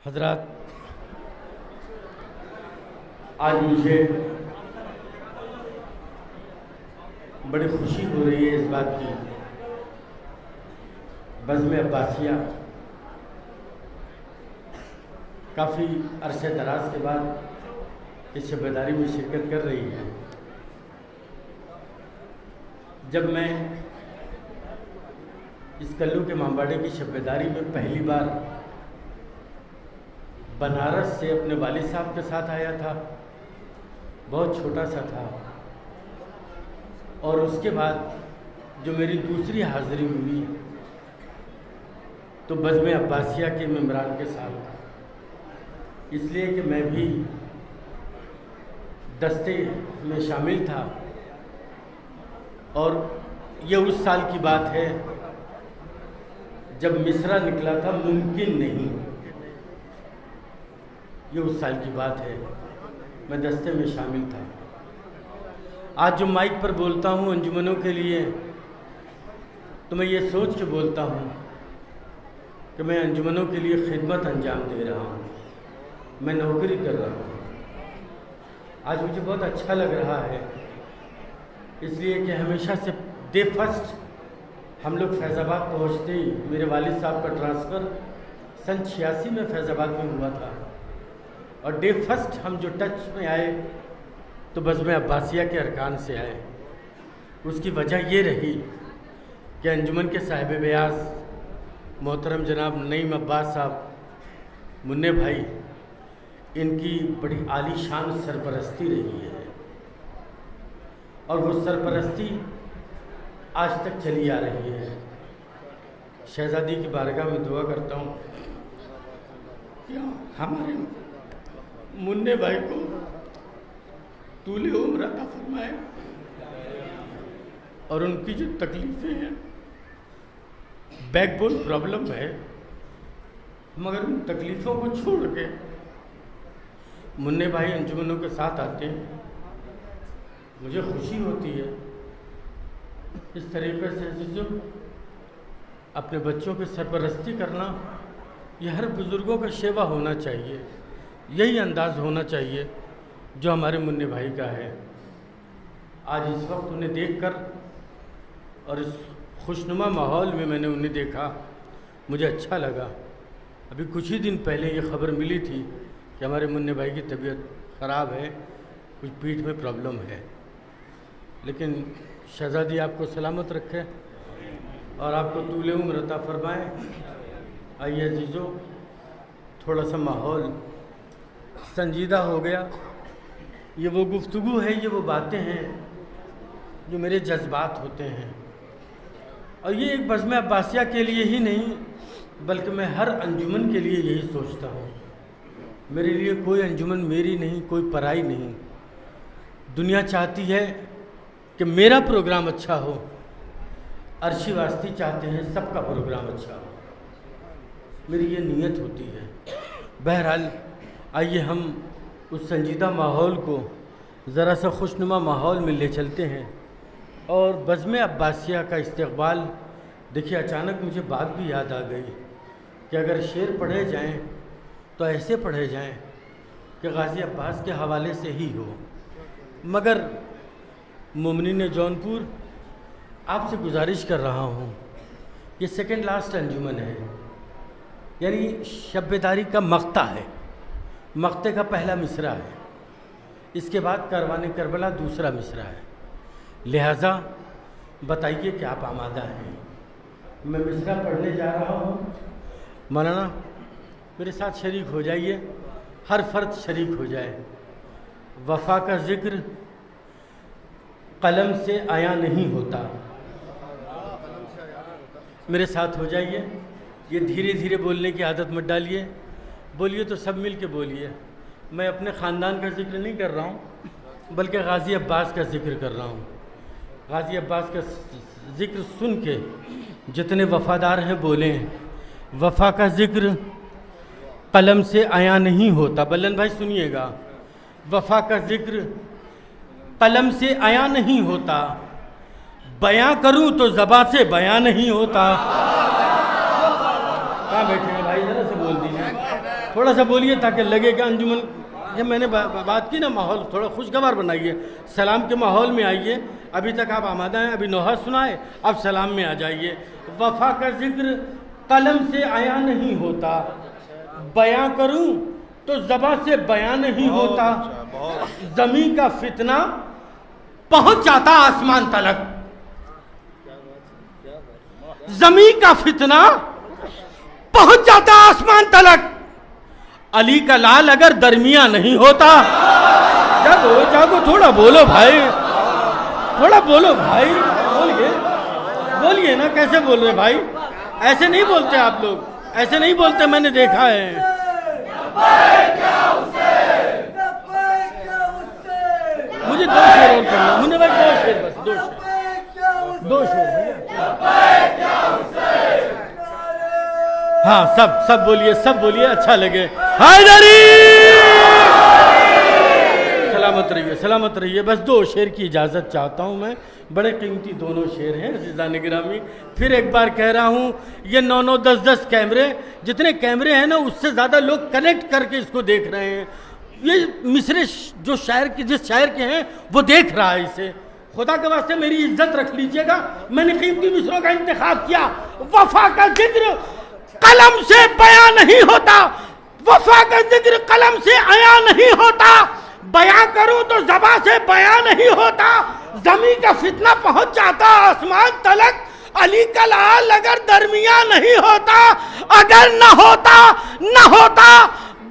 हजरात, आज मुझे बड़ी खुशी हो रही है इस बात की। बज़्म अब्बासिया काफ़ी अरसे दराज के बाद इस शबेदारी में शिरकत कर रही है। जब मैं इस कल्लू के मामबाड़े की शबेदारी में पहली बार बनारस से अपने वालिद साहब के साथ आया था, बहुत छोटा सा था, और उसके बाद जो मेरी दूसरी हाज़िरी हुई तो बज़्म अब्बासिया के मेम्बरान के साथ, इसलिए कि मैं भी दस्ते में शामिल था। और ये उस साल की बात है जब मिसरा निकला था मुमकिन नहीं, ये उस साल की बात है, मैं दस्ते में शामिल था। आज जो माइक पर बोलता हूँ अंजुमनों के लिए, तो मैं ये सोच के बोलता हूँ कि मैं अंजुमनों के लिए खिदमत अंजाम दे रहा हूँ, मैं नौकरी कर रहा हूँ। आज मुझे बहुत अच्छा लग रहा है, इसलिए कि हमेशा से डे फर्स्ट हम लोग फैज़ाबाद पहुँचते ही मेरे वालिद साहब का ट्रांसफ़र सन 86 में फैज़ाबाद में हुआ था, और डे फर्स्ट हम जो टच में आए तो बज़्म अब्बासिया के अरकान से आए। उसकी वजह ये रही कि अंजुमन के साहिब बयास मोहतरम जनाब नईम अब्बास साहब मुन्ने भाई, इनकी बड़ी आलीशान सरपरस्ती रही है, और वो सरपरस्ती आज तक चली आ रही है। शहज़ादी की बारगाह में दुआ करता हूँ कि हमारे मुन्ने भाई को तूले उम्र अता फरमाए, और उनकी जो तकलीफ़ें हैं, बैकबोन प्रॉब्लम है, मगर उन तकलीफ़ों को छोड़ के मुन्ने भाई अंजुमनों के साथ आते हैं, मुझे खुशी होती है। इस तरीके से जो अपने बच्चों की सरपरस्ती करना, ये हर बुज़ुर्गों का शेवा होना चाहिए, यही अंदाज़ होना चाहिए जो हमारे मुन्ने भाई का है। आज इस वक्त उन्हें देखकर और इस खुशनुमा माहौल में मैंने उन्हें देखा, मुझे अच्छा लगा। अभी कुछ ही दिन पहले ये ख़बर मिली थी कि हमारे मुन्ने भाई की तबीयत ख़राब है, कुछ पीठ में प्रॉब्लम है, लेकिन शहज़ादी आपको सलामत रखे और आपको तूले उम्र अता फरमाए। आइए अजीज़ों, थोड़ा सा माहौल संजीदा हो गया। ये वो गुफ्तगू है, ये वो बातें हैं जो मेरे जज्बात होते हैं, और ये एक बज़्म अब्बासिया के लिए ही नहीं बल्कि मैं हर अंजुमन के लिए यही सोचता हूँ। मेरे लिए कोई अंजुमन मेरी नहीं, कोई पराई नहीं। दुनिया चाहती है कि मेरा प्रोग्राम अच्छा हो, अर्शी वास्ती चाहते हैं सबका प्रोग्राम अच्छा हो, मेरी ये नीयत होती है। बहरहाल आइए हम उस संजीदा माहौल को ज़रा सा खुशनुमा माहौल में ले चलते हैं। और बज़्म अब्बासिया का इस्तक़बाल, देखिए अचानक मुझे बात भी याद आ गई कि अगर शेर पढ़े जाएं तो ऐसे पढ़े जाएं कि गाज़ी अब्बास के हवाले से ही हो। मगर मोमिनीन जौनपुर, आपसे गुजारिश कर रहा हूँ, ये सेकंड लास्ट अंजुमन है, यानी शब्बेदारी का मक्ता है, मक्ते का पहला मिसरा है, इसके बाद कारवाने करबला दूसरा मिसरा है। लिहाजा बताइए कि आप आमादा हैं। मैं मिसरा पढ़ने जा रहा हूँ। मौलाना मेरे साथ शरीक हो जाइए, हर फर्द शरीक हो जाए। वफ़ा का ज़िक्र कलम से आया नहीं होता। मेरे साथ हो जाइए। ये धीरे धीरे बोलने की आदत मत डालिए, बोलिए तो सब मिल के बोलिए। मैं अपने ख़ानदान का जिक्र नहीं कर रहा हूँ बल्कि गाज़ी अब्बास का जिक्र कर रहा हूँ। गाज़ी अब्बास का जिक्र सुन के जितने वफ़ादार हैं बोलें, वफ़ा का जिक्र कलम से आया नहीं होता। बल्लन भाई सुनिएगा, वफ़ा का जिक्र कलम से आया नहीं होता, बयां करूं तो ज़बां से बयां नहीं होता। कहाँ बैठे हैं भाई, ज़रा से बोल दीजिए। थोड़ा सा बोलिए ताकि लगे कि अंजुमन, ये मैंने बात की ना, माहौल थोड़ा खुशगवार बनाइए, सलाम के माहौल में आइए। अभी तक आप आमादा हैं, अभी नोहा सुनाए, अब सलाम में आ जाइए। वफा का जिक्र कलम से आया नहीं होता, बयां करूं तो ज़बां से बयां नहीं होता। ज़मीं का फितना पहुंच जाता आसमान तलक, ज़मीं का फितना पहुंच जाता आसमान तलक। अली का लाल अगर दरमिया नहीं होता। जागो जागो, थोड़ा बोलो भाई, थोड़ा बोलो भाई, बोलिए बोलिए ना, कैसे बोल रहे भाई? ऐसे नहीं बोलते आप लोग, ऐसे नहीं बोलते, मैंने देखा है। मुझे 2 शेर और करना, मुझे भाई 2 शेर, बस 2 शेर, 2 शेर। हाँ, सब बोलिए, बोलिए, अच्छा लगे। हैदरी सलामत रहिए, सलामत रहिए। बस 2 शेर की इजाज़त चाहता हूँ मैं, बड़े कीमती दोनों शेर हैं अज़ीज़ान गिरामी। फिर एक बार कह रहा हूँ, ये 9-9, 10-10 कैमरे, जितने कैमरे हैं ना, उससे ज़्यादा लोग कनेक्ट करके इसको देख रहे हैं। ये मिसरे जो शायर के, जिस शायर के हैं, वो देख रहा है इसे। खुदा के वास्ते मेरी इज्जत रख लीजिएगा, मैंने कीमती मिसरों का इंतखाब किया। वफा का जिक्र कलम से बयां नहीं होता, वफा का जिक्र कलम से आया नहीं होता। बयां करूं तो ज़बां से बयां नहीं होता। ज़मीं का फितना पहुंच जाता आसमान तलक। अली का लाल अगर दरमिया नहीं होता, अगर न होता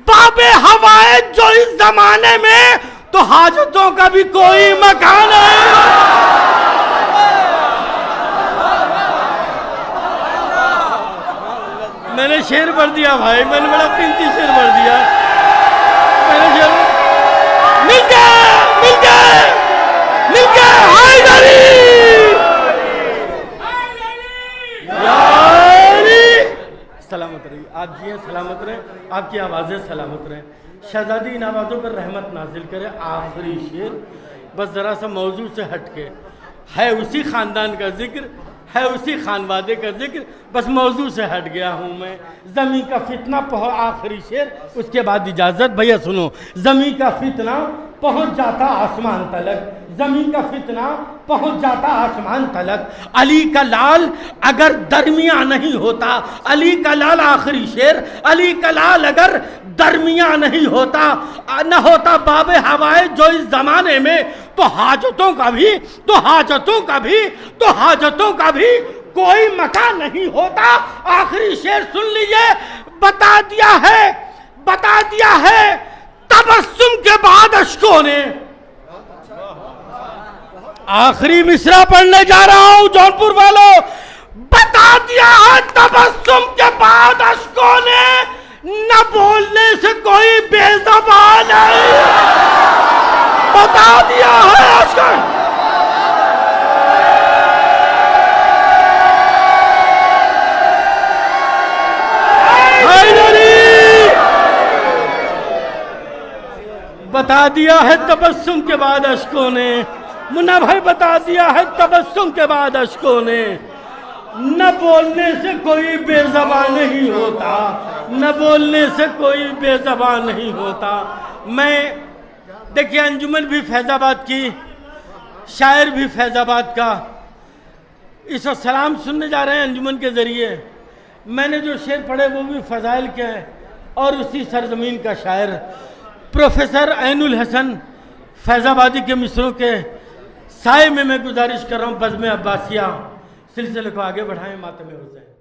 बाबे हवाए जो इस जमाने में, तो हाजतों का भी कोई मकान नहीं। मैंने शेर पढ़ दिया भाई, मैंने बड़ा कीमती शेर पढ़ दिया। मैंने शेर मिल गया हैदरी सलामत रहिए, आप जिए सलामत रहें, आपकी आवाज़ें सलामत रहें। शहजादी इन आवाज़ों पर रहमत नाजिल करे। आखिरी शेर बस ज़रा सा मौजू से हटके है, उसी ख़ानदान का जिक्र है, उसी खानवादे का जिक्र, बस मौजू से हट गया हूँ मैं। ज़मीं का फितना आखिरी शेर, उसके बाद इजाज़त। भैया सुनो, ज़मीं का फितना पहुँच जाता आसमान तलक, ज़मीं का फितना पहुँच जाता आसमान तलक। अली का लाल अगर दरमिया नहीं होता, अली का लाल, आखिरी शेर, अली का लाल अगर दरमिया नहीं होता, न होता बाबे हवाए जो इस ज़माने में, तो हाजतों का भी कोई मकान नहीं होता। आखिरी शेर सुन लीजिए, बता दिया है तबस्सुम के बाद अश्कों ने। आखिरी मिसरा पढ़ने जा रहा हूं जौनपुर वालों, बता दिया है तबस्सुम के बाद अश्कों ने, न बोलने से कोई बेज़बान नहीं। बता दिया है अश्कों। बता दिया है तबस्सुम के बाद अश्कों ने, मुन्ना भाई बता दिया है तबस्सुम के बाद अश्कों ने। न बोलने से कोई बेज़बान नहीं होता, न बोलने से कोई बेज़बान नहीं होता। मैं देखिए, अंजुमन भी फैज़ाबाद की, शायर भी फैज़ाबाद का, इस वक्त सलाम सुनने जा रहे हैं अंजुमन के ज़रिए। मैंने जो शेर पढ़े वो भी फ़ज़ाइल के हैं, और उसी सरज़मीन का शायर प्रोफेसर ऐनुल हसन फैज़ाबादी के मिसरों के साए में मैं गुजारिश कर रहा हूँ, बज़्म अब्बासिया सिलसिले को आगे बढ़ाएं। मातम हुसैन।